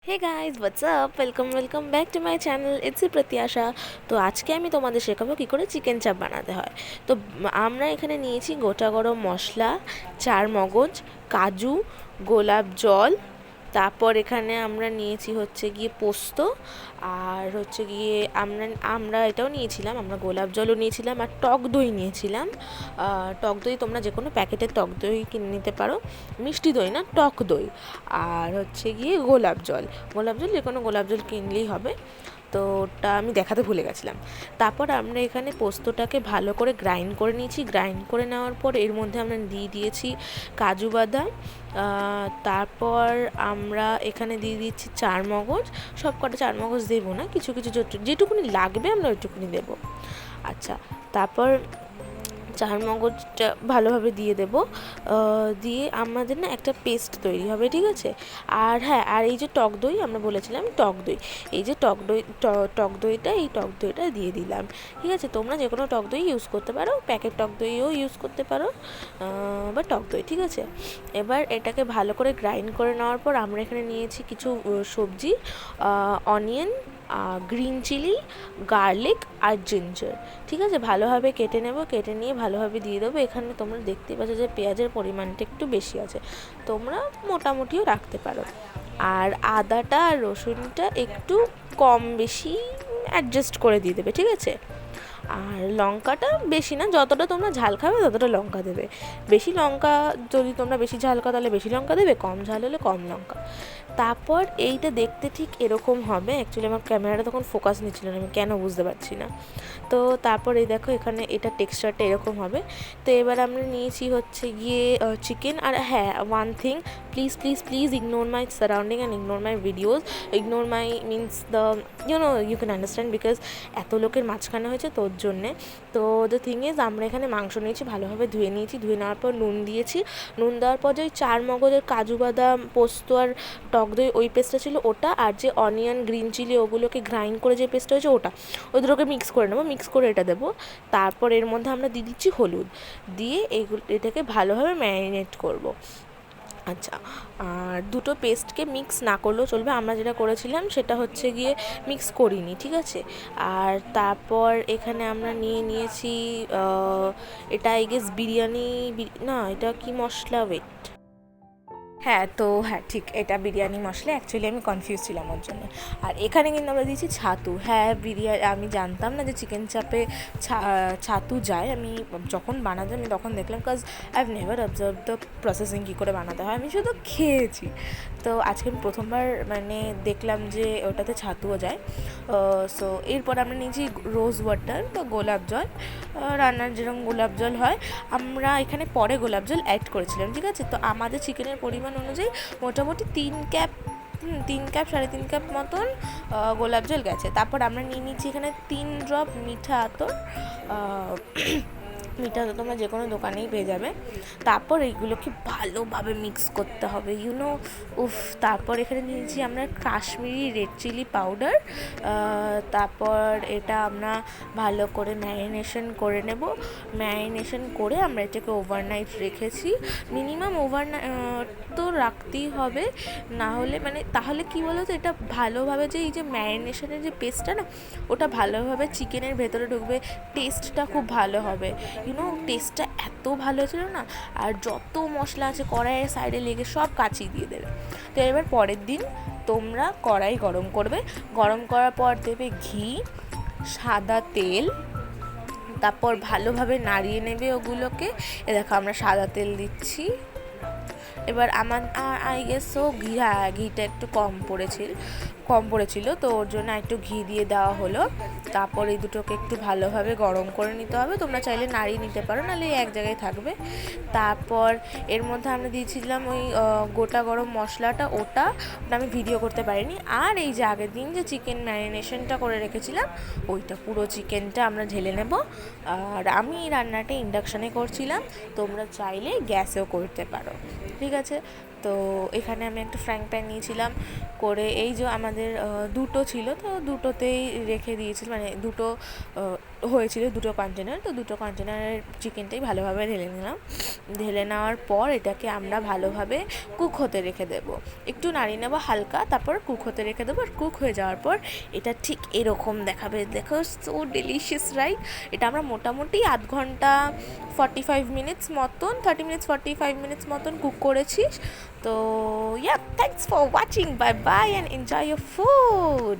Hey guys what's up welcome back to my channel it's a Pratyasha. তো আজকে আমি তোমাদের শেখাবো কী করে চিকেন চাপ বানাতে হয়। তো আমরা এখানে নিয়েছি গোটা গরম মশলা, চার মগজ, কাজু, গোলাপ জল, তারপর এখানে আমরা নিয়েছি হচ্ছে গিয়ে পোস্ত, আর হচ্ছে গিয়ে আমরা আমরা এটাও নিয়েছিলাম, আমরা গোলাপ জলও নিয়েছিলাম আর টক দই নিয়েছিলাম। টক দই তোমরা যে কোনো প্যাকেটের টক দই কিনে নিতে পারো, মিষ্টি দই না, টক দই। আর হচ্ছে গিয়ে গোলাপ জল যে কোনো গোলাপ জল কিনলেই হবে। তো ওটা আমি দেখাতে ভুলে গেছিলাম। তারপর আমরা এখানে পোস্তটাকে ভালো করে গ্রাইন্ড করে নিয়েছি। গ্রাইন্ড করে নেওয়ার পর এর মধ্যে আমরা দিয়ে দিয়েছি কাজু বাদাম। তারপর আমরা এখানে দিয়ে দিচ্ছি চার মগজ। সব কটা চার মগজ দেবো না, কিছু কিছু যেটুকুনি লাগবে আমরা ওইটুকুনি দেবো। আচ্ছা, তারপর চার মগজটা ভালোভাবে দিয়ে দেব। দিয়ে আমাদের না একটা পেস্ট তৈরি হবে, ঠিক আছে। আর হ্যাঁ, আর এই যে টক দই আমরা বলেছিলাম, টক দই, এই যে এই টক দইটা দিয়ে দিলাম, ঠিক আছে। তোমরা যে কোনো টক দই ইউজ করতে পারো, প্যাকেট টক দইও ইউজ করতে পারো, বা টক দই, ঠিক আছে। এবার এটাকে ভালো করে গ্রাইন্ড করে নেওয়ার পর আমরা এখানে নিয়েছি কিছু সবজি, অনিয়ন, গ্রিন চিলি, গার্লিক আর জিঞ্জার, ঠিক আছে। ভালোভাবে কেটে নেব, কেটে নিয়ে ভালোভাবে দিয়ে দেবো। এখানে তোমরা দেখতে পাচ্ছ যে পেঁয়াজের পরিমাণটা একটু বেশি আছে, তোমরা মোটামুটিও রাখতে পারো। আর আদাটা আর রসুনটা একটু কম বেশি অ্যাডজাস্ট করে দিয়ে দেবে, ঠিক আছে। আর লঙ্কাটা বেশি না, যতটা তোমরা ঝাল খাবে ততটা লঙ্কা দেবে। বেশি লঙ্কা, যদি তোমরা বেশি ঝাল খাও তাহলে বেশি লঙ্কা দেবে, কম ঝাল হলে কম লঙ্কা। তারপর এইটা দেখতে ঠিক এরকম হবে। অ্যাকচুয়ালি আমার ক্যামেরাটা তখন ফোকাস নিচ্ছিল না, আমি কেন বুঝতে পারছি না। তো তারপর এই দেখো এখানে এটা টেক্সচারটা এরকম হবে। তো এবার আমরা নিয়েছি হচ্ছে গিয়ে চিকেন। আর হ্যাঁ, one thing, please please please ignore my surrounding and ignore my videos, ignore my means the you can understand, because এত লোকের মাঝখানে হয়েছে তোর জন্যে। তো দ্য থিং ইজ, আমরা এখানে মাংস নিয়েছি, ভালোভাবে ধুয়ে নিয়েছি, ধুয়ে নেওয়ার পর নুন দিয়েছি। নুন দেওয়ার পর যে ওই চার মগজের কাজু বাদাম, পোস্ত আর টক দই ওই পেস্টটা ছিল ওটা, আর যে অনিয়ন, গ্রিন চিলি ওগুলোকে গ্রাইন্ড করে যে পেস্ট হয়েছে ওটা, ওই দুটোকে মিক্স করে নেবো, মিক্স করে এটা দেবো। তারপর এর মধ্যে আমরা দিয়ে দিচ্ছি হলুদ, দিয়ে এটাকে ভালোভাবে ম্যারিনেট করবো। আচ্ছা, আর দুটো পেস্টকে মিক্স না করলেও চলবে, আমরা যেটা করেছিলাম সেটা হচ্ছে গিয়ে মিক্স করিনি, ঠিক আছে। আর তারপর এখানে আমরা নিয়েছি এটা আই গেস বিরিয়ানি, না এটা কি মশলা, ওয়েট, হ্যাঁ, তো হ্যাঁ ঠিক, এটা বিরিয়ানি মশলা। অ্যাকচুয়ালি আমি কনফিউজ ছিলাম ওর জন্য। আর এখানে কিন্তু আমরা দিয়েছি ছাতু। হ্যাঁ, আমি জানতাম না যে চিকেন চাপে ছাতু যায়। আমি যখন বানাতে আমি তখন দেখলাম, because I have never observe the processing কী করে বানাতে হয়, আমি শুধু খেয়েছি। তো আজকে আমি প্রথমবার মানে দেখলাম যে ওটাতে ছাতুও যায়। সো এরপর আমরা নিয়েছি রোজ ওয়াটার বা গোলাপ জল, রান্নার যেরকম গোলাপ জল হয়। আমরা এখানে পরে গোলাপ জল অ্যাড করেছিলাম, ঠিক আছে। তো আমাদের চিকেনের পরিমাণ অনুযায়ী মোটামুটি 3 ক্যাপ 3.5 ক্যাপ মতন গোলাপ জল গেছে। তারপর আমরা নিয়ে নিচ্ছি এখানে 3 ড্রপ মিঠা আতর। মিঠা তো তোমরা যে কোনো দোকানেই পেয়ে যাবে। তারপর এইগুলোকে ভালোভাবে মিক্স করতে হবে, উফ। তারপর এখানে নিয়েছি আমরা কাশ্মীরি রেড চিলি পাউডার। তারপর এটা আমরা ভালো করে ম্যারিনেশন করে নেব। ম্যারিনেশন করে আমরা এটাকে ওভারনাইট রেখেছি। মিনিমাম তো রাখতেই হবে, না হলে মানে তাহলে কি বলো তো, এটা ভালোভাবে যে এই যে ম্যারিনেশনের যে পেস্টটা না, ওটা ভালোভাবে চিকেনের ভেতরে ঢুকবে, টেস্টটা খুব ভালো হবে। টেস্টটা এত ভালো হয়েছিল না। আর যত মশলা আছে কড়াইয়ের সাইডে লেগে সব কাচিয়ে দিয়ে দেবে। তো এবার পরের দিন তোমরা কড়াই গরম করবে, গরম করার পর দেবে ঘি, সাদা তেল, তারপর ভালোভাবে নাড়িয়ে নেবে ওগুলোকে। দেখো আমরা সাদা তেল দিচ্ছি। এবার আমার আই গেস ঘিটা একটু কম পড়েছিল, তো ওর জন্য একটু ঘি দিয়ে দেওয়া হলো। তারপর এই দুটোকে একটু ভালোভাবে গরম করে নিতে হবে, তোমরা চাইলে নাড়িয়ে নিতে পারো, নাহলে এক জায়গায় থাকবে। তারপর এর মধ্যে আমরা দিয়েছিলাম ওই গোটা গরম মশলাটা, ওটা আমি ভিডিও করতে পারিনি। আর এই যে আগের দিন যে চিকেন ম্যারিনেশনটা করে রেখেছিলাম, ওইটা পুরো চিকেনটা আমরা ঢেলে নেব। আর আমি রান্নাটা ইন্ডাকশানে করছিলাম, তোমরা চাইলে গ্যাসেও করতে পারো, ঠিক আছে। তো তো এখানে আমি একটা ফ্রাইং প্যান নিয়েছিলাম, করে এই যে আমাদের দুটো ছিল, তো দুটোতেই রেখে দিয়েছিল, মানে দুটো হয়েছিল দুটো কন্টেনার, তো দুটো কন্টেনারের চিকেনটাই ভালোভাবে ঢেলে নিলাম। ঢেলে নেওয়ার পর এটাকে আমরা ভালোভাবে কুক হতে রেখে দেবো, একটু নাড়িয়ে নেবো হালকা, তারপর কুক হতে রেখে দেবো। আর কুক হয়ে যাওয়ার পর এটা ঠিক এরকম দেখাবে, দেখো সো ডেলিশিয়াস রাইট। এটা আমরা মোটামুটি আধ ঘন্টা 45 মিনিটস মতন, 30 মিনিটস 45 মিনিটস মতন কুক করেছি। তো yeah, thanks for watching, bye bye and enjoy your food.